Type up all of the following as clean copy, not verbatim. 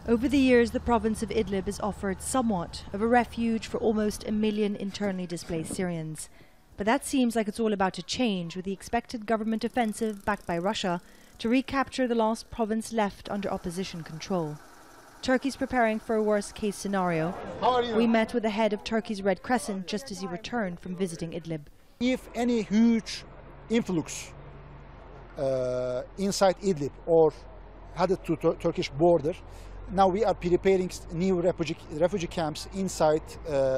Over the years, the province of Idlib has offered somewhat of a refuge for almost 1 million internally displaced Syrians. But that seems like it's all about to change with the expected government offensive backed by Russia to recapture the lost province left under opposition control. Turkey's preparing for a worst-case scenario. We met with the head of Turkey's Red Crescent just as he returned from visiting Idlib. If any huge influx inside Idlib or headed to Turkish border, now we are preparing new refugee camps inside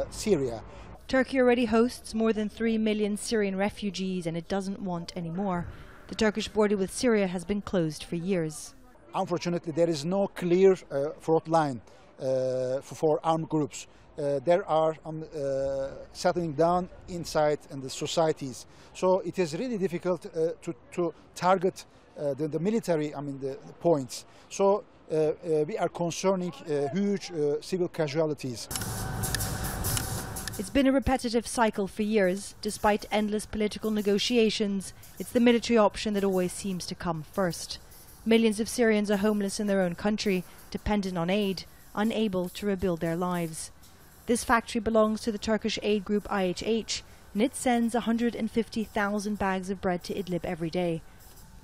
Syria. Turkey already hosts more than 3 million Syrian refugees and it doesn't want any more. The Turkish border with Syria has been closed for years. Unfortunately, there is no clear front line for armed groups. There are settling down inside in the societies. So it is really difficult to target the military, the points. So we are concerning huge civil casualties. It's been a repetitive cycle for years. Despite endless political negotiations, it's the military option that always seems to come first. Millions of Syrians are homeless in their own country, dependent on aid, unable to rebuild their lives. This factory belongs to the Turkish aid group IHH, and it sends 150,000 bags of bread to Idlib every day.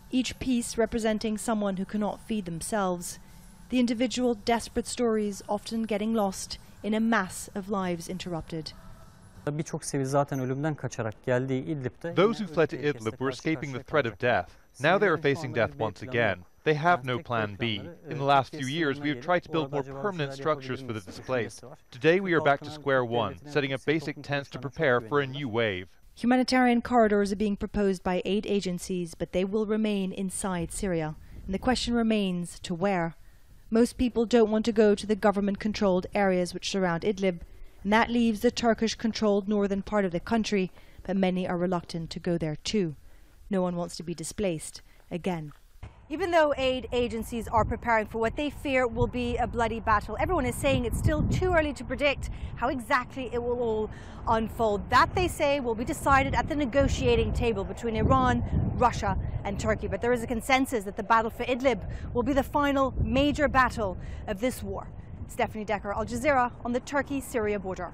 Each piece representing someone who cannot feed themselves. The individual desperate stories often getting lost in a mass of lives interrupted. Those who fled to Idlib were escaping the threat of death. Now they are facing death once again. They have no plan B. In the last few years, we have tried to build more permanent structures for the displaced. Today we are back to square one, setting up basic tents to prepare for a new wave. Humanitarian corridors are being proposed by aid agencies, but they will remain inside Syria. And the question remains, to where? Most people don't want to go to the government-controlled areas which surround Idlib, and that leaves the Turkish-controlled northern part of the country, but many are reluctant to go there too. No one wants to be displaced again. Even though aid agencies are preparing for what they fear will be a bloody battle, everyone is saying it's still too early to predict how exactly it will all unfold. That, they say, will be decided at the negotiating table between Iran, Russia and Turkey. But there is a consensus that the battle for Idlib will be the final major battle of this war. Stefanie, Dekker, Al Jazeera on the Turkey-Syria border.